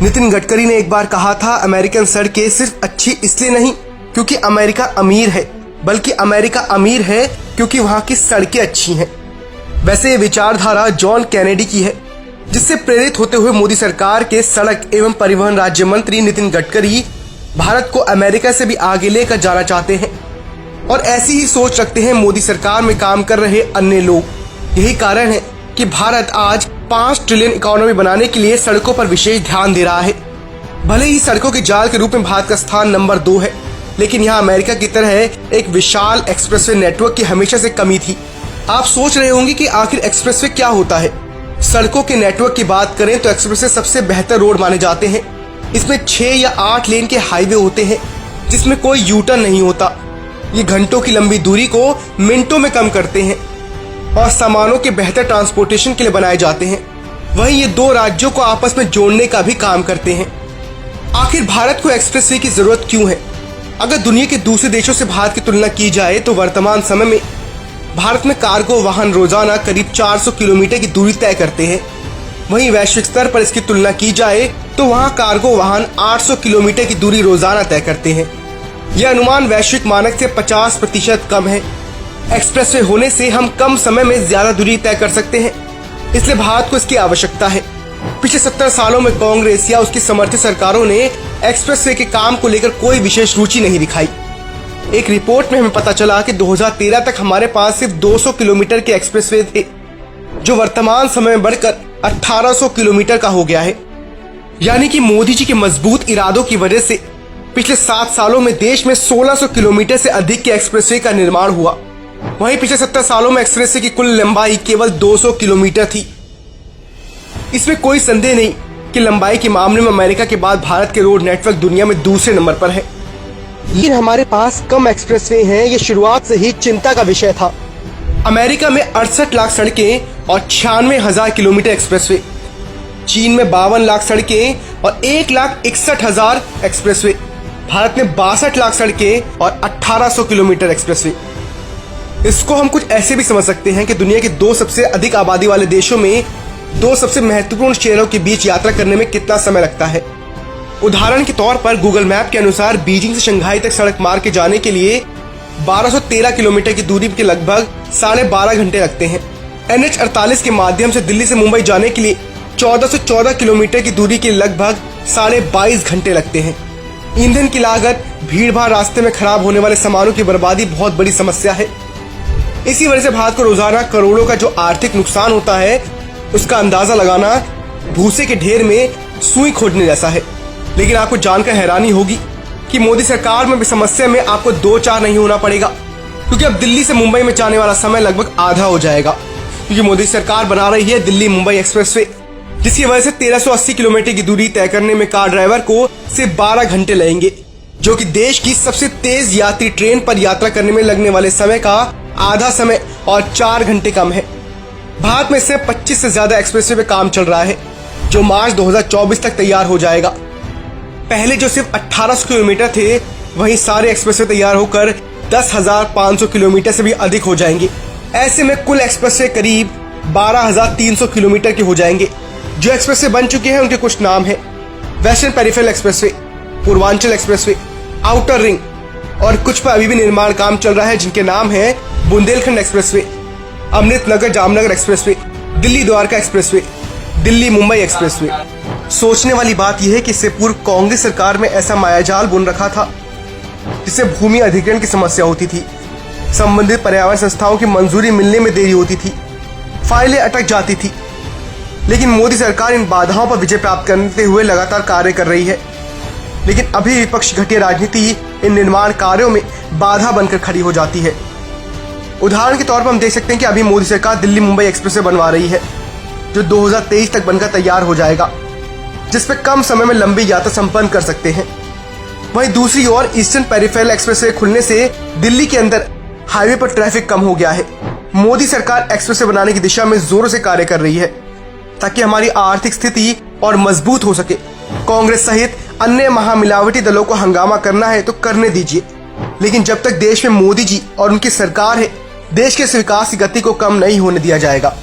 नितिन गडकरी ने एक बार कहा था, अमेरिकन सड़कें सिर्फ अच्छी इसलिए नहीं क्योंकि अमेरिका अमीर है, बल्कि अमेरिका अमीर है क्योंकि वहाँ की सड़कें अच्छी हैं। वैसे ये विचारधारा जॉन कैनेडी की है, जिससे प्रेरित होते हुए मोदी सरकार के सड़क एवं परिवहन राज्य मंत्री नितिन गडकरी भारत को अमेरिका से भी आगे लेकर जाना चाहते हैं और ऐसी ही सोच रखते हैं मोदी सरकार में काम कर रहे अन्य लोग। यही कारण है कि भारत आज 5 ट्रिलियन इकोनॉमी बनाने के लिए सड़कों पर विशेष ध्यान दे रहा है। भले ही सड़कों के जाल के रूप में भारत का स्थान नंबर 2 है, लेकिन यहाँ अमेरिका की तरह एक विशाल एक्सप्रेसवे नेटवर्क की हमेशा से कमी थी। आप सोच रहे होंगे कि आखिर एक्सप्रेसवे क्या होता है। सड़कों के नेटवर्क की बात करें तो एक्सप्रेसवे सबसे बेहतर रोड माने जाते हैं। इसमें 6 या 8 लेन के हाईवे होते हैं जिसमें कोई यू टर्न नहीं होता। ये घंटों की लंबी दूरी को मिनटों में कम करते हैं और सामानों के बेहतर ट्रांसपोर्टेशन के लिए बनाए जाते हैं। वहीं ये 2 राज्यों को आपस में जोड़ने का भी काम करते हैं। आखिर भारत को एक्सप्रेसवे की जरूरत क्यों है? अगर दुनिया के दूसरे देशों से भारत की तुलना की जाए तो वर्तमान समय में भारत में कार्गो वाहन रोजाना करीब 400 किलोमीटर की दूरी तय करते हैं। वहीं वैश्विक स्तर पर इसकी तुलना की जाए तो वहां कार्गो वाहन 800 किलोमीटर की दूरी रोजाना तय करते हैं। यह अनुमान वैश्विक मानक से 50% कम है। एक्सप्रेसवे होने से हम कम समय में ज्यादा दूरी तय कर सकते हैं, इसलिए भारत को इसकी आवश्यकता है। पिछले 70 सालों में कांग्रेस या उसकी समर्थित सरकारों ने एक्सप्रेसवे के काम को लेकर कोई विशेष रुचि नहीं दिखाई। एक रिपोर्ट में हमें पता चला कि 2013 तक हमारे पास सिर्फ 200 किलोमीटर के एक्सप्रेसवे थे, जो वर्तमान समय में बढ़कर 1800 किलोमीटर का हो गया है। यानी कि मोदी जी के मजबूत इरादों की वजह से पिछले 7 सालों में देश में 1600 किलोमीटर से अधिक के एक्सप्रेसवे का निर्माण हुआ। वहीं पिछले 70 सालों में एक्सप्रेसवे की कुल लंबाई केवल 200 किलोमीटर थी। इसमें कोई संदेह नहीं कि लंबाई के मामले में अमेरिका के बाद भारत के रोड नेटवर्क दुनिया में दूसरे नंबर पर है। लेकिन हमारे पास कम एक्सप्रेसवे हैं, ये शुरुआत से ही चिंता का विषय था। अमेरिका में 68 लाख सड़कें और 96,000 किलोमीटर एक्सप्रेसवे, चीन में 52 लाख सड़कें और 1,61,000 एक्सप्रेसवे, भारत में 62 लाख सड़कें और 1800 किलोमीटर एक्सप्रेसवे। इसको हम कुछ ऐसे भी समझ सकते हैं कि दुनिया के 2 सबसे अधिक आबादी वाले देशों में 2 सबसे महत्वपूर्ण शहरों के बीच यात्रा करने में कितना समय लगता है। उदाहरण के तौर पर गूगल मैप के अनुसार बीजिंग से शंघाई तक सड़क मार्ग के जाने के लिए 1213 किलोमीटर की दूरी के लगभग 12.5 घंटे लगते हैं। NH 48 के माध्यम से दिल्ली से मुंबई जाने के लिए 1414 किलोमीटर की दूरी के लगभग 22.5 घंटे लगते हैं। ईंधन की लागत, भीड़ भाड़, रास्ते में खराब होने वाले सामानों की बर्बादी बहुत बड़ी समस्या है। इसी वजह से भारत को रोजाना करोड़ों का जो आर्थिक नुकसान होता है, उसका अंदाजा लगाना भूसे के ढेर में सुई खोदने जैसा है। लेकिन आपको जानकर हैरानी होगी कि मोदी सरकार में भी समस्या में आपको 2-4 नहीं होना पड़ेगा, क्योंकि अब दिल्ली से मुंबई में जाने वाला समय लगभग आधा हो जाएगा, क्योंकि मोदी सरकार बना रही है दिल्ली मुंबई एक्सप्रेसवे, जिसकी वजह से 1380 किलोमीटर की दूरी तय करने में कार ड्राइवर को सिर्फ 12 घंटे लगेंगे, जो कि देश की सबसे तेज यात्री ट्रेन पर यात्रा करने में लगने वाले समय का आधा समय और 4 घंटे कम है। भारत में से 25 से ज्यादा एक्सप्रेसवे पे काम चल रहा है, जो मार्च 2024 तक तैयार हो जाएगा। पहले जो सिर्फ 1800 किलोमीटर थे, वहीं सारे एक्सप्रेसवे तैयार होकर 10,500 किलोमीटर से भी अधिक हो जाएंगे। ऐसे में कुल एक्सप्रेसवे करीब 12,300 किलोमीटर के हो जाएंगे। जो एक्सप्रेसवे बन चुके हैं उनके कुछ नाम है: western peripheral expressway, Purvanchal expressway, outer ring, और कुछ पर अभी भी निर्माण काम चल रहा है जिनके नाम है Bundelkhand expressway, Amrit Nagar Jamnagar expressway, Delhi Dwarka expressway, Delhi Mumbai expressway. सोचने वाली बात यह है कि इससे पूर्व कांग्रेस सरकार में ऐसा मायाजाल बुन रखा था जिससे भूमि अधिग्रहण की समस्या होती थी, संबंधित पर्यावरण संस्थाओं की मंजूरी मिलने में देरी होती थी, फाइलें अटक जाती थी। लेकिन मोदी सरकार इन बाधाओं पर विजय प्राप्त करते हुए लगातार कार्य कर रही है। लेकिन अभी विपक्ष घटिया राजनीति इन निर्माण कार्यों में बाधा बनकर खड़ी हो जाती है। उदाहरण के तौर पर हम देख सकते हैं कि अभी मोदी सरकार दिल्ली मुंबई एक्सप्रेसवे बनवा रही है, जो 2023 तक बनकर तैयार हो जाएगा, जिसपे कम समय में लंबी यात्रा संपन्न कर सकते हैं। वहीं दूसरी ओर ईस्टर्न पेरिफेरल एक्सप्रेसवे खुलने से दिल्ली के अंदर हाईवे पर ट्रैफिक कम हो गया है। मोदी सरकार एक्सप्रेसवे बनाने की दिशा में जोरों से कार्य कर रही है ताकि हमारी आर्थिक स्थिति और मजबूत हो सके। कांग्रेस सहित अन्य महामिलावटी दलों को हंगामा करना है तो करने दीजिए, लेकिन जब तक देश में मोदी जी और उनकी सरकार है, देश के विकास की गति को कम नहीं होने दिया जाएगा।